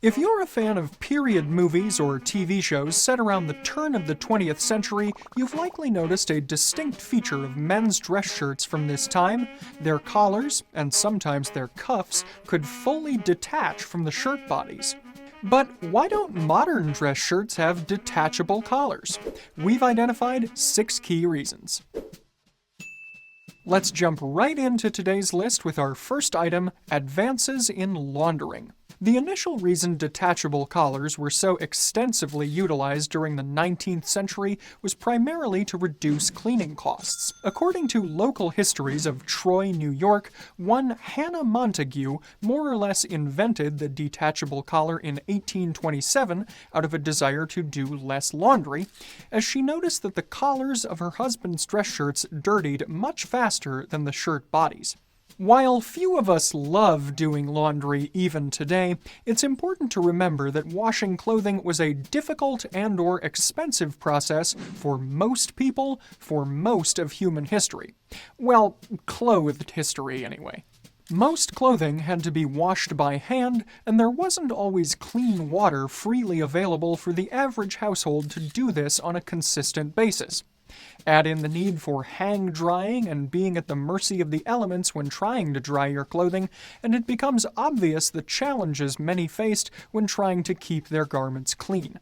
If you're a fan of period movies or TV shows set around the turn of the 20th century, you've likely noticed a distinct feature of men's dress shirts from this time. Their collars, and sometimes their cuffs, could fully detach from the shirt bodies. But why don't modern dress shirts have detachable collars? We've identified 6 key reasons. Let's jump right into today's list with our first item, advances in laundering. The initial reason detachable collars were so extensively utilized during the 19th century was primarily to reduce cleaning costs. According to local histories of Troy, New York, one Hannah Montague more or less invented the detachable collar in 1827 out of a desire to do less laundry, as she noticed that the collars of her husband's dress shirts dirtied much faster than the shirt bodies. While few of us love doing laundry even today, it's important to remember that washing clothing was a difficult and/or expensive process for most people for most of human history. Well, clothed history anyway. Most clothing had to be washed by hand, and there wasn't always clean water freely available for the average household to do this on a consistent basis. Add in the need for hang drying and being at the mercy of the elements when trying to dry your clothing, and it becomes obvious the challenges many faced when trying to keep their garments clean.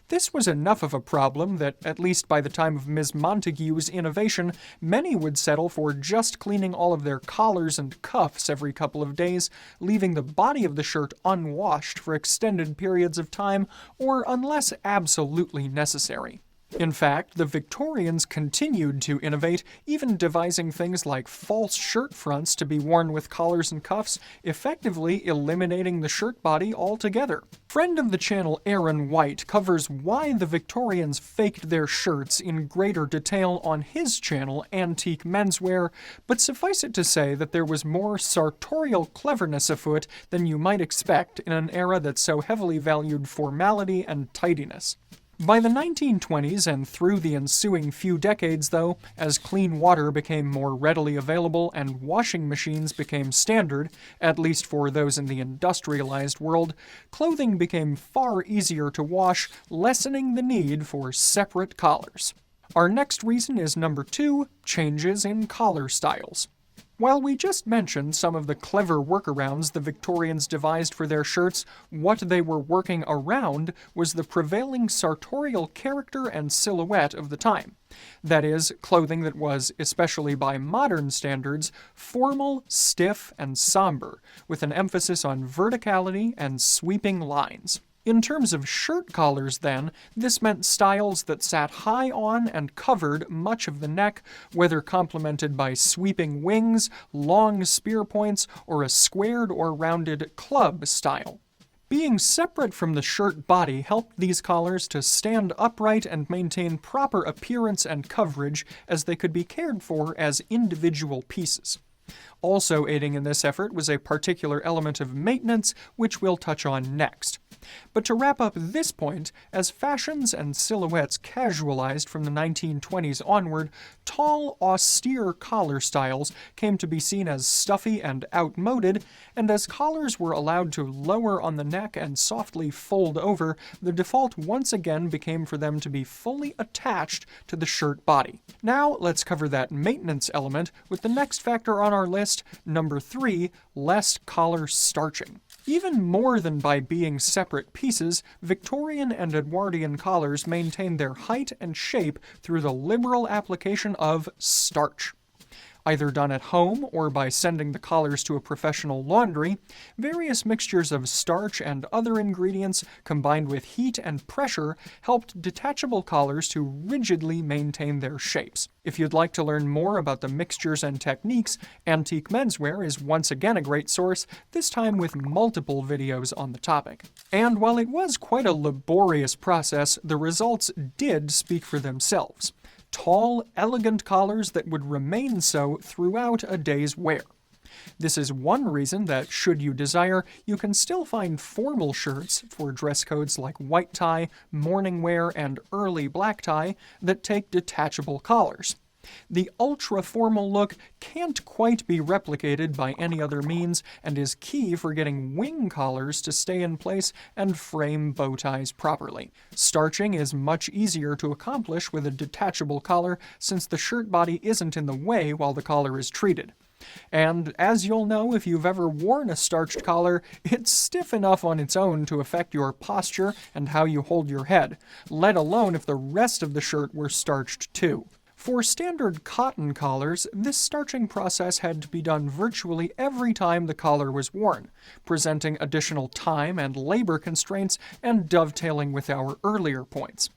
This was enough of a problem that, at least by the time of Ms. Montague's innovation, many would settle for just cleaning all of their collars and cuffs every couple of days, leaving the body of the shirt unwashed for extended periods of time, or unless absolutely necessary. In fact, the Victorians continued to innovate, even devising things like false shirt fronts to be worn with collars and cuffs, effectively eliminating the shirt body altogether. Friend of the channel Aaron White covers why the Victorians faked their shirts in greater detail on his channel Antique Menswear, but suffice it to say that there was more sartorial cleverness afoot than you might expect in an era that so heavily valued formality and tidiness. By the 1920s and through the ensuing few decades, though, as clean water became more readily available and washing machines became standard, at least for those in the industrialized world, clothing became far easier to wash, lessening the need for separate collars. Our next reason is number 2, changes in collar styles. While we just mentioned some of the clever workarounds the Victorians devised for their shirts, what they were working around was the prevailing sartorial character and silhouette of the time. That is, clothing that was, especially by modern standards, formal, stiff, and somber, with an emphasis on verticality and sweeping lines. In terms of shirt collars, then, this meant styles that sat high on and covered much of the neck, whether complemented by sweeping wings, long spear points, or a squared or rounded club style. Being separate from the shirt body helped these collars to stand upright and maintain proper appearance and coverage, as they could be cared for as individual pieces. Also aiding in this effort was a particular element of maintenance, which we'll touch on next. But to wrap up this point, as fashions and silhouettes casualized from the 1920s onward, tall, austere collar styles came to be seen as stuffy and outmoded, and as collars were allowed to lower on the neck and softly fold over, the default once again became for them to be fully attached to the shirt body. Now let's cover that maintenance element with the next factor on our list, number 3, less collar starching. Even more than by being separate pieces, Victorian and Edwardian collars maintained their height and shape through the liberal application of starch. Either done at home or by sending the collars to a professional laundry, various mixtures of starch and other ingredients combined with heat and pressure helped detachable collars to rigidly maintain their shapes. If you'd like to learn more about the mixtures and techniques, Antique Menswear is once again a great source, this time with multiple videos on the topic. And while it was quite a laborious process, the results did speak for themselves. Tall, elegant collars that would remain so throughout a day's wear. This is one reason that, should you desire, you can still find formal shirts for dress codes like white tie, morning wear, and early black tie that take detachable collars. The ultra-formal look can't quite be replicated by any other means and is key for getting wing collars to stay in place and frame bow ties properly. Starching is much easier to accomplish with a detachable collar since the shirt body isn't in the way while the collar is treated. And as you'll know if you've ever worn a starched collar, it's stiff enough on its own to affect your posture and how you hold your head, let alone if the rest of the shirt were starched too. For standard cotton collars, this starching process had to be done virtually every time the collar was worn, presenting additional time and labor constraints and dovetailing with our earlier points.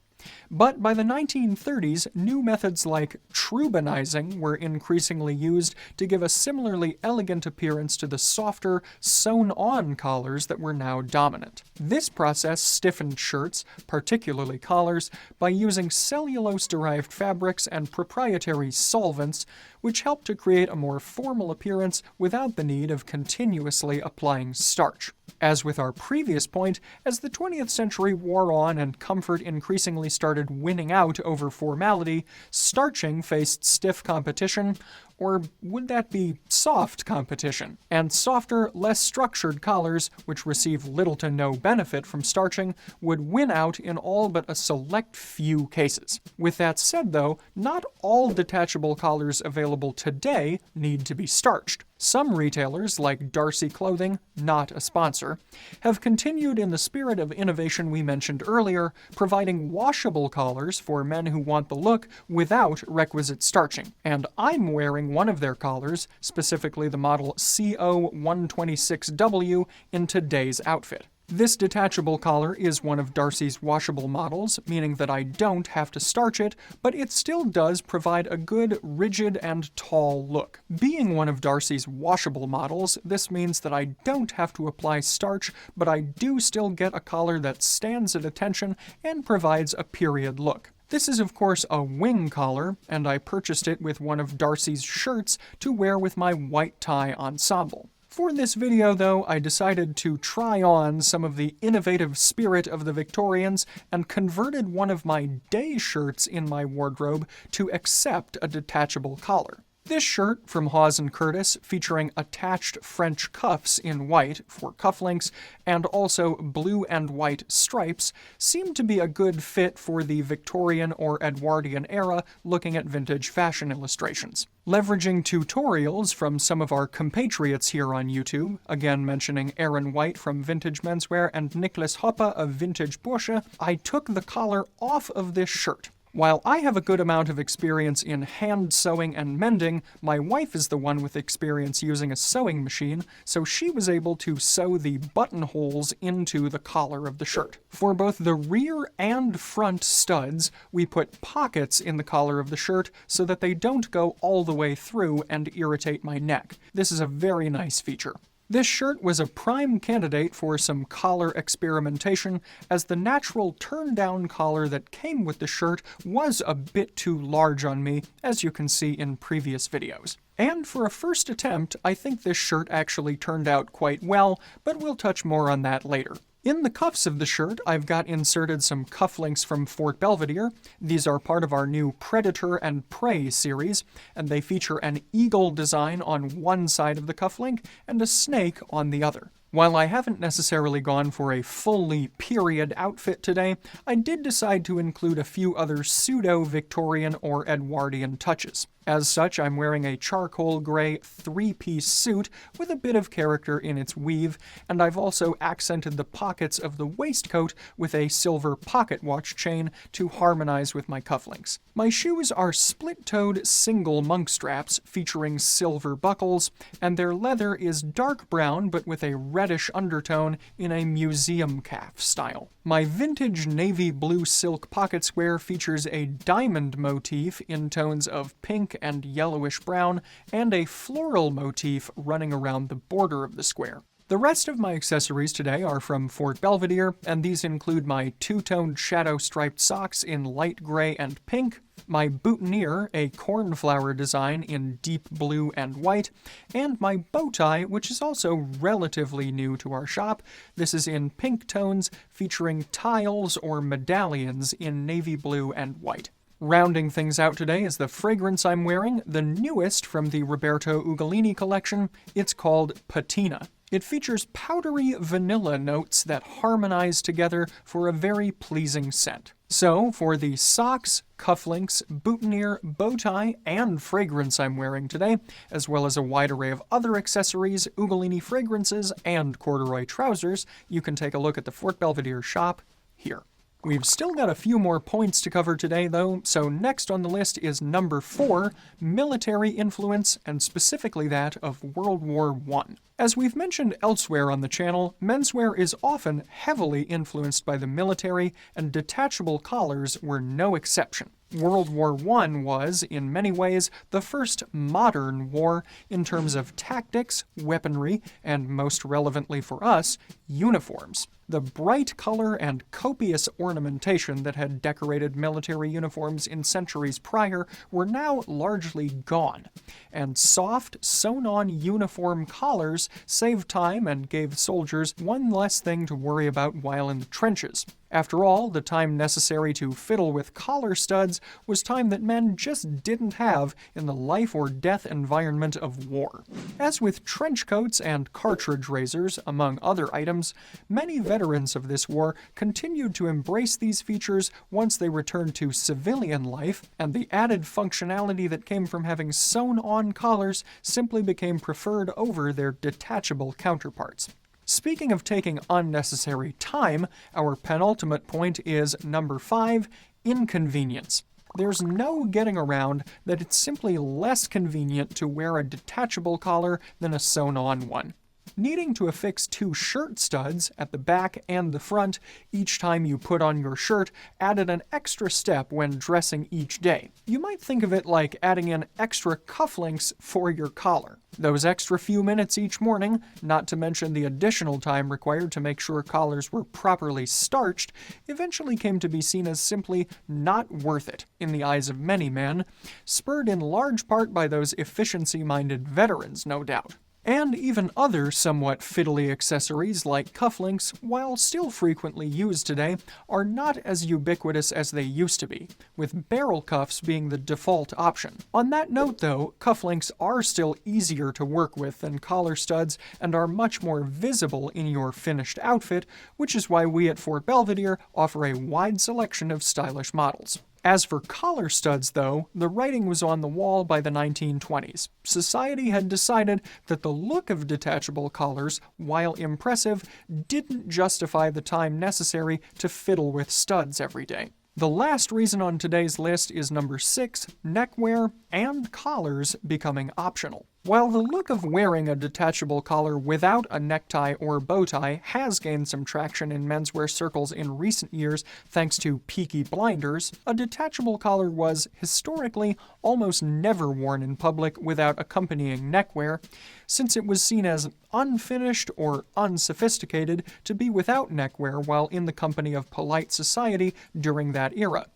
But by the 1930s, new methods like trubinizing were increasingly used to give a similarly elegant appearance to the softer, sewn-on collars that were now dominant. This process stiffened shirts, particularly collars, by using cellulose-derived fabrics and proprietary solvents, which helped to create a more formal appearance without the need of continuously applying starch. As with our previous point, as the 20th century wore on and comfort increasingly started winning out over formality, starching faced stiff competition, or would that be soft competition? And softer, less structured collars, which receive little to no benefit from starching, would win out in all but a select few cases. With that said though, not all detachable collars available today need to be starched. Some retailers, like Darcy Clothing, not a sponsor, have continued in the spirit of innovation we mentioned earlier, providing washable collars for men who want the look without requisite starching. And I'm wearing one of their collars, specifically the model CO126W, in today's outfit. This detachable collar is one of Darcy's washable models, meaning that I don't have to starch it, but it still does provide a good, rigid, and tall look. Being one of Darcy's washable models, this means that I don't have to apply starch, but I do still get a collar that stands at attention and provides a period look. This is of course a wing collar, and I purchased it with one of Darcy's shirts to wear with my white tie ensemble. For this video, though, I decided to try on some of the innovative spirit of the Victorians and converted one of my day shirts in my wardrobe to accept a detachable collar. This shirt from Hawes & Curtis, featuring attached French cuffs in white for cufflinks and also blue and white stripes, seemed to be a good fit for the Victorian or Edwardian era looking at vintage fashion illustrations. Leveraging tutorials from some of our compatriots here on YouTube, again mentioning Aaron White from Vintage Menswear and Nicholas Hoppe of Vintageburche, I took the collar off of this shirt. While I have a good amount of experience in hand sewing and mending, my wife is the one with experience using a sewing machine, so she was able to sew the buttonholes into the collar of the shirt. For both the rear and front studs, we put pockets in the collar of the shirt so that they don't go all the way through and irritate my neck. This is a very nice feature. This shirt was a prime candidate for some collar experimentation, as the natural turn-down collar that came with the shirt was a bit too large on me, as you can see in previous videos. And for a first attempt, I think this shirt actually turned out quite well, but we'll touch more on that later. In the cuffs of the shirt, I've got inserted some cufflinks from Fort Belvedere. These are part of our new Predator and Prey series, and they feature an eagle design on one side of the cufflink and a snake on the other. While I haven't necessarily gone for a fully period outfit today, I did decide to include a few other pseudo-Victorian or Edwardian touches. As such, I'm wearing a charcoal gray three-piece suit with a bit of character in its weave, and I've also accented the pockets of the waistcoat with a silver pocket watch chain to harmonize with my cufflinks. My shoes are split-toed single monk straps featuring silver buckles, and their leather is dark brown but with a reddish undertone in a museum calf style. My vintage navy blue silk pocket square features a diamond motif in tones of pink and yellowish brown, and a floral motif running around the border of the square. The rest of my accessories today are from Fort Belvedere, and these include my two-toned shadow-striped socks in light gray and pink, my boutonniere, a cornflower design in deep blue and white, and my bow tie, which is also relatively new to our shop. This is in pink tones, featuring tiles or medallions in navy blue and white. Rounding things out today is the fragrance I'm wearing, the newest from the Roberto Ugolini collection. It's called Patina. It features powdery vanilla notes that harmonize together for a very pleasing scent. So, for the socks, cufflinks, boutonniere, bow tie, and fragrance I'm wearing today, as well as a wide array of other accessories, Ugolini fragrances, and corduroy trousers, you can take a look at the Fort Belvedere shop here. We've still got a few more points to cover today, though, so next on the list is number 4, military influence, and specifically that of World War I. As we've mentioned elsewhere on the channel, menswear is often heavily influenced by the military, and detachable collars were no exception. World War I was, in many ways, the first modern war in terms of tactics, weaponry, and most relevantly for us, uniforms. The bright color and copious ornamentation that had decorated military uniforms in centuries prior were now largely gone, and soft, sewn-on uniform collars saved time and gave soldiers one less thing to worry about while in the trenches. After all, the time necessary to fiddle with collar studs was time that men just didn't have in the life-or-death environment of war. As with trench coats and cartridge razors, among other items, many veterans of this war continued to embrace these features once they returned to civilian life, and the added functionality that came from having sewn-on collars simply became preferred over their detachable counterparts. Speaking of taking unnecessary time, our penultimate point is number 5, inconvenience. There's no getting around that it's simply less convenient to wear a detachable collar than a sewn-on one. Needing to affix 2 shirt studs at the back and the front each time you put on your shirt added an extra step when dressing each day. You might think of it like adding in extra cufflinks for your collar. Those extra few minutes each morning, not to mention the additional time required to make sure collars were properly starched, eventually came to be seen as simply not worth it in the eyes of many men, spurred in large part by those efficiency-minded veterans, no doubt. And even other somewhat fiddly accessories like cufflinks, while still frequently used today, are not as ubiquitous as they used to be, with barrel cuffs being the default option. On that note though, cufflinks are still easier to work with than collar studs and are much more visible in your finished outfit, which is why we at Fort Belvedere offer a wide selection of stylish models. As for collar studs, though, the writing was on the wall by the 1920s. Society had decided that the look of detachable collars, while impressive, didn't justify the time necessary to fiddle with studs every day. The last reason on today's list is number 6, neckwear and collars becoming optional. While the look of wearing a detachable collar without a necktie or bow tie has gained some traction in menswear circles in recent years thanks to Peaky blinders, a detachable collar was, historically, almost never worn in public without accompanying neckwear, since it was seen as unfinished or unsophisticated to be without neckwear while in the company of polite society during that era,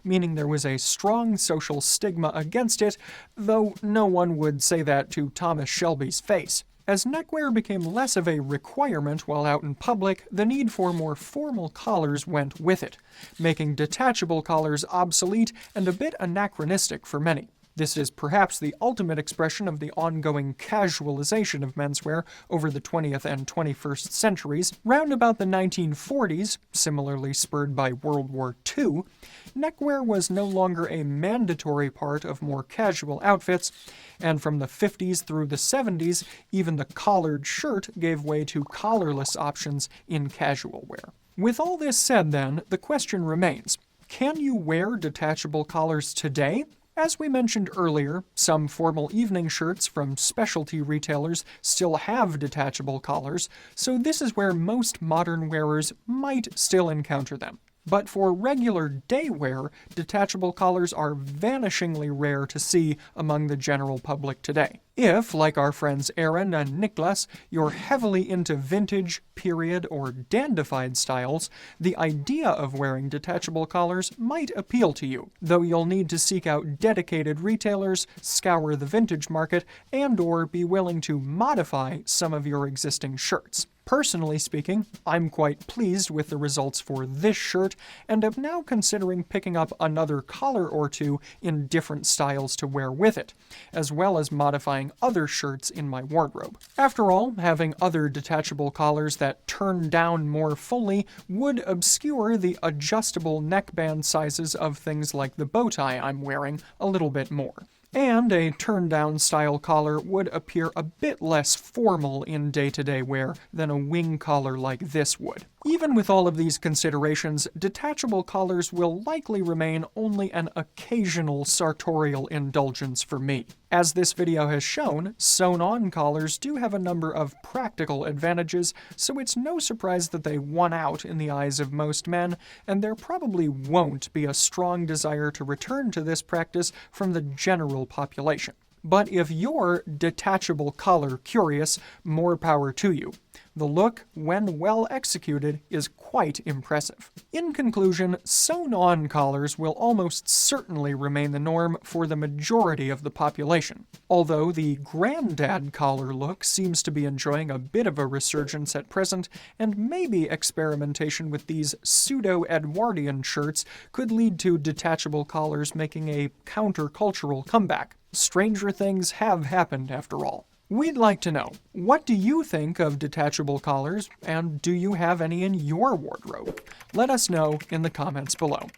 meaning there was a strong social stigma against it, though no one would say that to Thomas Shelby's face. As neckwear became less of a requirement while out in public, the need for more formal collars went with it, making detachable collars obsolete and a bit anachronistic for many. This is perhaps the ultimate expression of the ongoing casualization of menswear over the 20th and 21st centuries. Round about the 1940s, similarly spurred by World War II, neckwear was no longer a mandatory part of more casual outfits, and from the 50s through the 70s, even the collared shirt gave way to collarless options in casual wear. With all this said then, the question remains, can you wear detachable collars today? As we mentioned earlier, some formal evening shirts from specialty retailers still have detachable collars, so this is where most modern wearers might still encounter them. But for regular day wear, detachable collars are vanishingly rare to see among the general public today. If, like our friends Aaron and Niklas, you're heavily into vintage, period, or dandified styles, the idea of wearing detachable collars might appeal to you, though you'll need to seek out dedicated retailers, scour the vintage market, and/or be willing to modify some of your existing shirts. Personally speaking, I'm quite pleased with the results for this shirt, and am now considering picking up another collar or two in different styles to wear with it, as well as modifying other shirts in my wardrobe. After all, having other detachable collars that turn down more fully would obscure the adjustable neckband sizes of things like the bow tie I'm wearing a little bit more. And a turn-down style collar would appear a bit less formal in day-to-day wear than a wing collar like this would. Even with all of these considerations, detachable collars will likely remain only an occasional sartorial indulgence for me. As this video has shown, sewn-on collars do have a number of practical advantages, so it's no surprise that they won out in the eyes of most men, and there probably won't be a strong desire to return to this practice from the general population. But if you're detachable collar curious, more power to you. The look, when well executed, is quite impressive. In conclusion, sewn-on collars will almost certainly remain the norm for the majority of the population, although the granddad collar look seems to be enjoying a bit of a resurgence at present, and maybe experimentation with these pseudo-Edwardian shirts could lead to detachable collars making a countercultural comeback. Stranger things have happened, after all. We'd like to know, what do you think of detachable collars, and do you have any in your wardrobe? Let us know in the comments below.